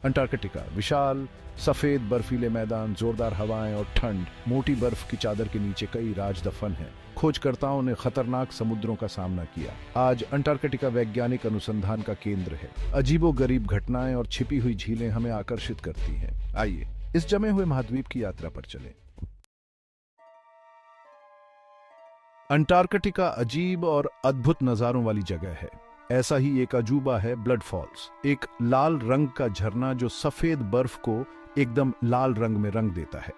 Antarctica विशाल सफेद बर्फीले मैदान, जोरदार हवाएं और ठंड, मोटी बर्फ की चादर के नीचे कई राज दफन हैं। खोजकर्ताओं ने खतरनाक समुद्रों का सामना किया। आज अंटार्कटिका वैज्ञानिक अनुसंधान का केंद्र है। अजीबोगरीब घटनाएं और छिपी हुई झीलें हमें आकर्षित करती हैं। आइए इस जमे हुए महाद्वीप की यात्रा पर चलें। अंटार्कटिका अजीब और अद्भुत नजारों वाली जगह है। ऐसा ही एक अजूबा है ब्लड फॉल्स, एक लाल रंग का झरना जो सफेद बर्फ को एकदम लाल रंग में रंग देता है।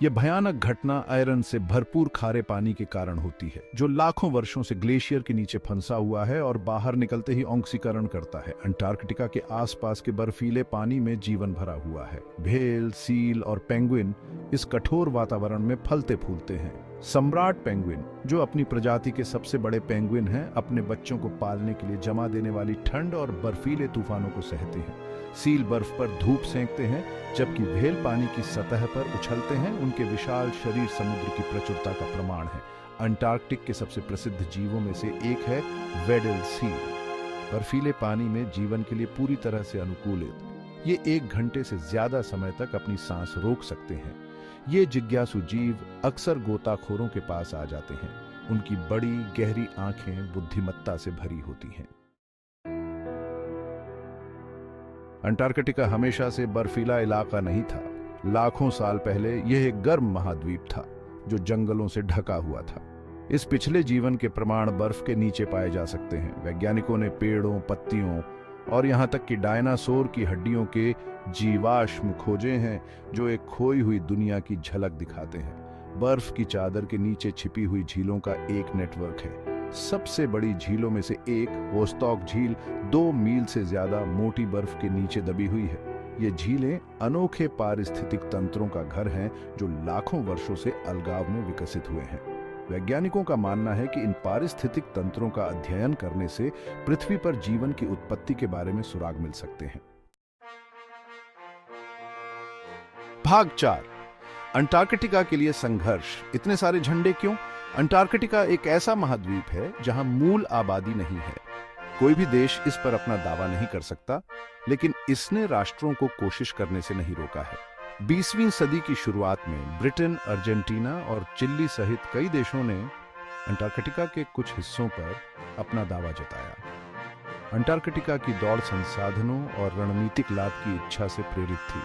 यह भयानक घटना आयरन से भरपूर खारे पानी के कारण होती है, जो लाखों वर्षों से ग्लेशियर के नीचे फंसा हुआ है और बाहर निकलते ही ऑक्सीकरण करता है। अंटार्कटिका के आसपास के बर्फीले पानी में जीवन भरा हुआ है। व्हेल, सील और पेंगुइन इस कठोर वातावरण में फलते फूलते हैं। सम्राट पेंगुइन, जो अपनी प्रजाति के सबसे बड़े पेंगुइन हैं, अपने बच्चों को पालने के लिए जमा देने वाली ठंड और बर्फीले तूफानों को सहते हैं। सील बर्फ पर धूप सेंकते हैं, जबकि व्हेल पानी की सतह पर उछलते हैं। उनके विशाल शरीर समुद्र की प्रचुरता का प्रमाण है। अंटार्कटिक के सबसे प्रसिद्ध जीवों में से एक है वेडल सील। बर्फीले पानी में जीवन के लिए पूरी तरह से अनुकूलित, ये 1 घंटे से ज्यादा समय तक अपनी सांस रोक सकते हैं। ये जिज्ञासु जीव अक्सर गोताखोरों के पास आ जाते हैं। उनकी बड़ी गहरी आंखें बुद्धिमत्ता से भरी होती हैं। अंटार्कटिका हमेशा से बर्फीला इलाका नहीं था। लाखों साल पहले यह एक गर्म महाद्वीप था जो जंगलों से ढका हुआ था। इस पिछले जीवन के प्रमाण बर्फ के नीचे पाए जा सकते हैं। वैज्ञानिकों ने पेड़ों, पत्तियों और यहां तक कि डायनासोर की हड्डियों के जीवाश्म खोजे हैं, जो एक खोई हुई दुनिया की झलक दिखाते हैं। बर्फ की चादर के नीचे छिपी हुई झीलों का एक नेटवर्क है। सबसे बड़ी झीलों में से एक वोस्टॉक झील 2 मील से ज्यादा मोटी बर्फ के नीचे दबी हुई है। ये झीलें अनोखे पारिस्थितिक तंत्रों का घर हैं, जो लाखों वर्षों से अलगाव में विकसित हुए हैं। वैज्ञानिकों का मानना है कि इन पारिस्थितिक तंत्रों का अध्ययन करने से पृथ्वी पर जीवन की उत्पत्ति के बारे में सुराग मिल सकते हैं। भाग 4, अंटार्कटिका के लिए संघर्ष। इतने सारे झंडे क्यों? अंटार्कटिका एक ऐसा महाद्वीप है जहां मूल आबादी नहीं है। कोई भी देश इस पर अपना दावा नहीं कर सकता, लेकिन इसने राष्ट्रों को कोशिश करने से नहीं रोका है। 20वीं सदी की शुरुआत में ब्रिटेन, अर्जेंटीना और चिली सहित कई देशों ने अंटार्कटिका के कुछ हिस्सों पर अपना दावा जताया। अंटार्कटिका की दौड़ संसाधनों और रणनीतिक लाभ की इच्छा से प्रेरित थी।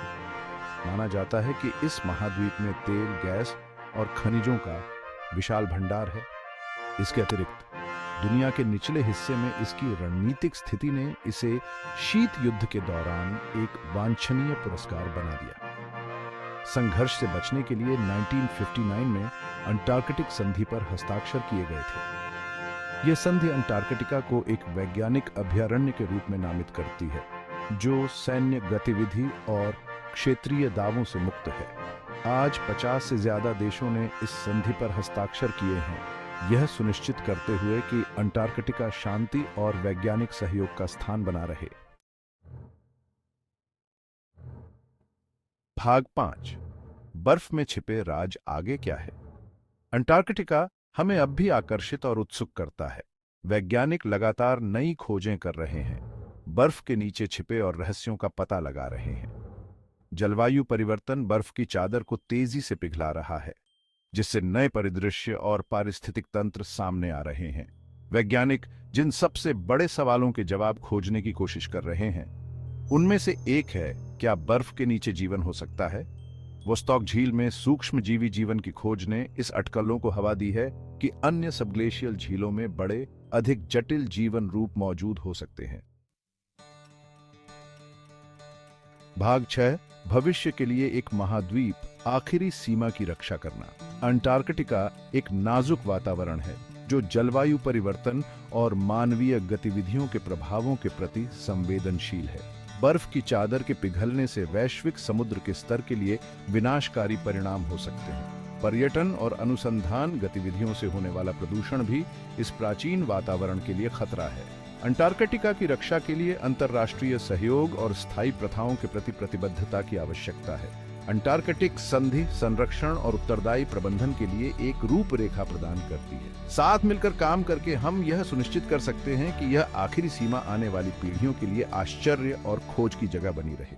माना जाता है कि इस महाद्वीप में तेल, गैस और खनिजों का विशाल भंडार है। इसके अतिरिक्त दुनिया के निचले हिस्से में इसकी रणनीतिक स्थिति ने इसे शीत युद्ध के दौरान एक वांछनीय पुरस्कार बना दिया। संघर्ष से बचने के लिए 1959 में अंटार्कटिक संधि पर हस्ताक्षर किए गए थे। यह संधि अंटार्कटिका को एक वैज्ञानिक अभयारण्य के रूप में नामित करती है, जो सैन्य गतिविधि और क्षेत्रीय दावों से मुक्त है। आज 50 से ज्यादा देशों ने इस संधि पर हस्ताक्षर किए हैं, यह सुनिश्चित करते हुए कि अंटार्कटिका शांति और वैज्ञानिक सहयोग का स्थान बना रहे। भाग 5, बर्फ में छिपे राज आगे क्या है? अंटार्कटिका हमें अब भी आकर्षित और उत्सुक करता है। वैज्ञानिक लगातार नई खोजें कर रहे हैं, बर्फ के नीचे छिपे और रहस्यों का पता लगा रहे हैं। जलवायु परिवर्तन बर्फ की चादर को तेजी से पिघला रहा है, जिससे नए परिदृश्य और पारिस्थितिक तंत्र सामने आ रहे हैं। वैज्ञानिक जिन सबसे बड़े सवालों के जवाब खोजने की कोशिश कर रहे हैं, उनमें से एक है, क्या बर्फ के नीचे जीवन हो सकता है? वोस्टॉक झील में सूक्ष्म जीवी जीवन की खोज ने इस अटकलों को हवा दी है कि अन्य सबग्लेशियल झीलों में बड़े, अधिक जटिल जीवन रूप मौजूद हो सकते हैं। भाग 6, भविष्य के लिए एक महाद्वीप, आखिरी सीमा की रक्षा करना। अंटार्कटिका एक नाजुक वातावरण है, जो जलवायु परिवर्तन और मानवीय गतिविधियों के प्रभावों के प्रति संवेदनशील है। बर्फ की चादर के पिघलने से वैश्विक समुद्र के स्तर के लिए विनाशकारी परिणाम हो सकते हैं। पर्यटन और अनुसंधान गतिविधियों से होने वाला प्रदूषण भी इस प्राचीन वातावरण के लिए खतरा है। अंटार्कटिका की रक्षा के लिए अंतर्राष्ट्रीय सहयोग और स्थायी प्रथाओं के प्रति प्रतिबद्धता की आवश्यकता है। अंटार्कटिक संधि संरक्षण और उत्तरदायी प्रबंधन के लिए एक रूपरेखा प्रदान करती है। साथ मिलकर काम करके हम यह सुनिश्चित कर सकते हैं कि यह आखिरी सीमा आने वाली पीढ़ियों के लिए आश्चर्य और खोज की जगह बनी रहे।